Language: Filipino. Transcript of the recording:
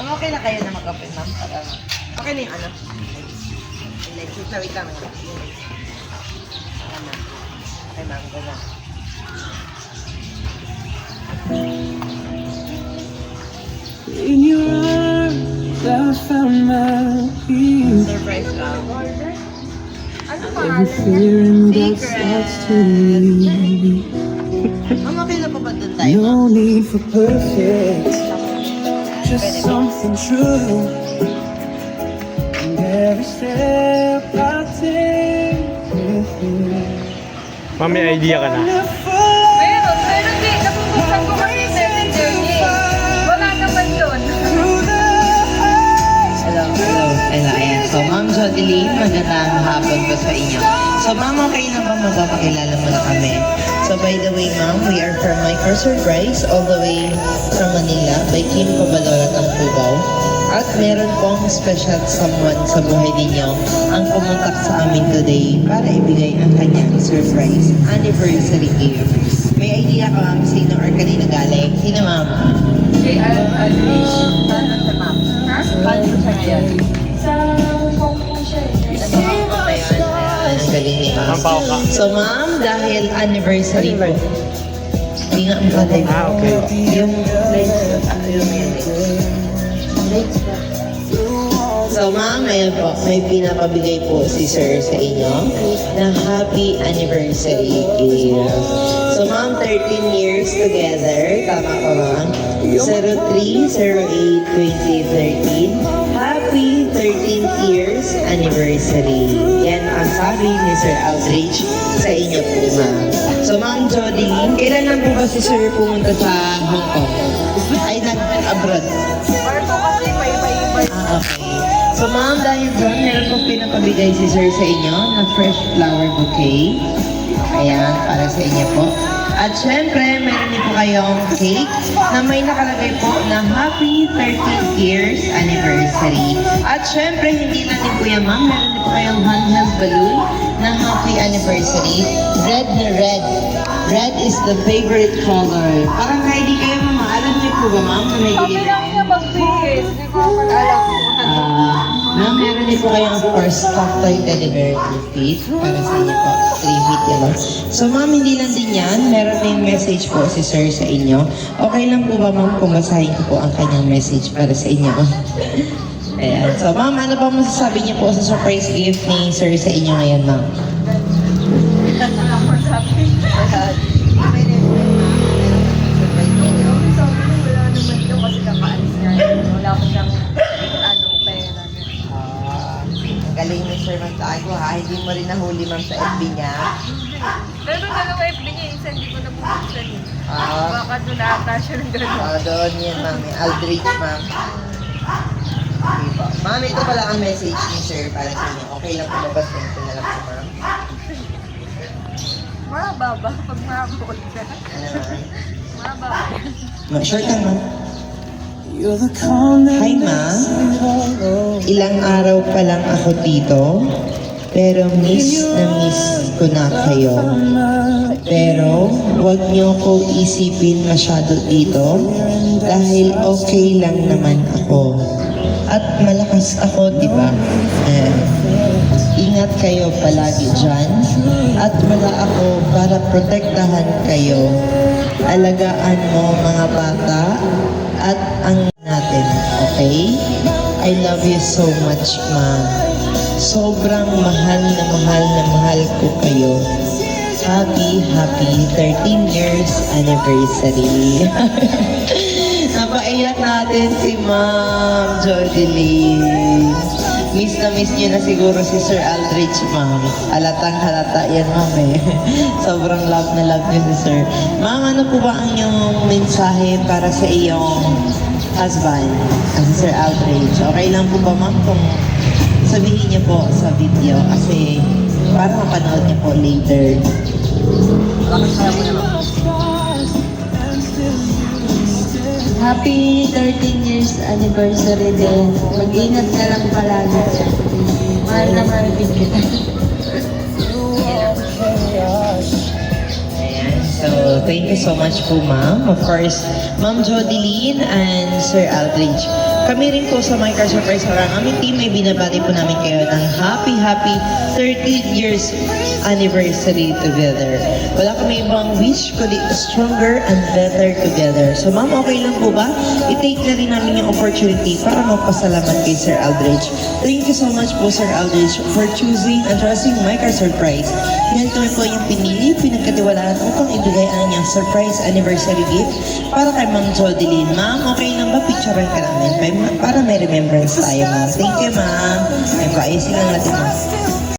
Okay na kayo na mag-open, ma'am? Para okay na yung ano? Like, wait lang. Okay, ma'am. Go na. In your arms, I found my peace. Surprise lang. Ano Every fear and doubt starts to leave. Ma'am, okay na pa ba doon tayo? No need for perfect, just something true. And every step I take with you. Ma'am, may idea ka na. Meron di. Napupuntan ko kasi 7 journey. Wala naman yun. Hello, ayan. So, Ma'am Jodeline, magandang hapon po sa inyo. So, Ma'am, okay na ba magpapakilala mo na kami? So, by the way, Ma'am, we are from Micro Surprise, all the way from Manila, by Kim Pabalorat ng Cubao. At meron pong special someone sa buhay ninyo ang pumuntak sa amin today para ibigay ang kanyang surprise anniversary gift. May idea ka, Ma'am, sino or kanina galing? Sino, Ma'am? Okay, Alish. Paano sa Ma'am? Ha? Paano sa ngayon? Sa phone po siya. Ang galing ni Ma'am. Ma'am, pao ka. So, Ma'am, dahil anniversary po, hindi nga ang kalay. Okay. Yung lights, yung lights po. So, Ma'am, ayun po, may pinapabigay po si Sir sa inyo na happy anniversary gift. So, Ma'am, 13 years together. Tama pa, Ma'am? 03/08/2013. Happy 13th years anniversary. Yan ang sabi ni Sir Outreach sa inyo po, Ma'am. So, Ma'am Jodeline, kailan lang po ba si Sir pumunta sa Hong Kong? Ay, nag-abroad? Or po kasi may iba. Okay. So, Ma'am, dahil doon, meron pong pinapabigay si Sir sa inyo na fresh flower bouquet. Ayan, para sa inyo po. At syempre, meron din po kayong cake na may nakalagay po na Happy 13th Years Anniversary. At syempre, hindi lang din po yan, Ma'am. Meron din po kayong handheld balloon na Happy Anniversary. Red na red. Red is the favorite color. Parang ready kayo, Ma'am. Alam niyo po ba, Ma'am, na may Sabi delivery? lang niya magbihis. Hindi ko alam kung ano. Ma'am, meron din po kayong of course stock toy teddy bear feet para sa inyo po. 3 feet yun. So ma'am, hindi lang din yan. Meron din message po si Sir sa inyo. Okay lang po ba, Ma'am, kung basahin ko po ang kanyang message para sa inyo? Ayan. So ma'am, ano ba masasabi niyo po sa surprise gift ni Sir sa inyo ngayon, Ma'am? Galing ni Sir Mantago ha, hindi mo rin nahuli, Ma'am, sa FB niya. Pero dalawa FB niya, isa hindi ko nabubuksan eh. Ah, Baka doon ata siya ng gano'n. doon yan, Ma'am. Aldrich, Ma'am. Okay po. Ma'am, ito pala ang message ni Sir para sa inyo. Okay lang po mabasin ko na lang po, Ma'am. Mahaba ba? Pag mahaba ka. Ano, Ma'am? Mahaba ba? Short lang, Ma'am. You're the calm that Hi, makes Ma'am. me whole. Ilang araw pa lang ako dito, pero miss na miss ko na kayo. Pero, huwag niyo ko isipin masyado dito dahil okay lang naman ako. At malakas ako, di ba? Ingat kayo palagi dyan. At wala ako para protektahan kayo. Alagaan mo mga bata at ang natin, okay? I love you so much, Ma'am. Sobrang mahal na mahal ko kayo. Happy 13 years anniversary. Napaiyak natin si Ma'am Jodeline. Miss na miss niyo na siguro si Sir Aldrich, Ma'am. Halatang halata yan, Ma'am eh. Sobrang love na love niyo si Sir. Ma'am, ano po ba ang inyong mensahe para sa iyong husband, si Sir Aldrich? Okay lang po ba, Ma'am, kung sabihin niyo po sa video kasi para mapanood niyo po later. Happy 13 years anniversary din. Mag-ingat ka lang palagi. Mahal na mahal din kita. Ayan. So, thank you so much po, Ma'am. Of course, Ma'am Jodeline and Sir Aldrich. kami rin po sa My Car Surprise or ang aming team ay binabati po namin kayo ng happy 30 years anniversary together. Wala kami ibang wish kundi stronger and better together. So ma'am, okay lang po ba? I-take na rin namin yung opportunity para magpasalamat kay Sir Aldrich. Thank you so much po Sir Aldrich for choosing and trusting My Car Surprise. Dahil kami po yung pinili, pinagkatiwalaan upang ibigay ang inyong surprise anniversary gift para kay Ma'am Jodeline. Ma'am, okay lang ba? Picturean ka namin para may remembrance tayo, ma'am. Thank you, ma'am. Ay, paayusin lang natin, ma'am.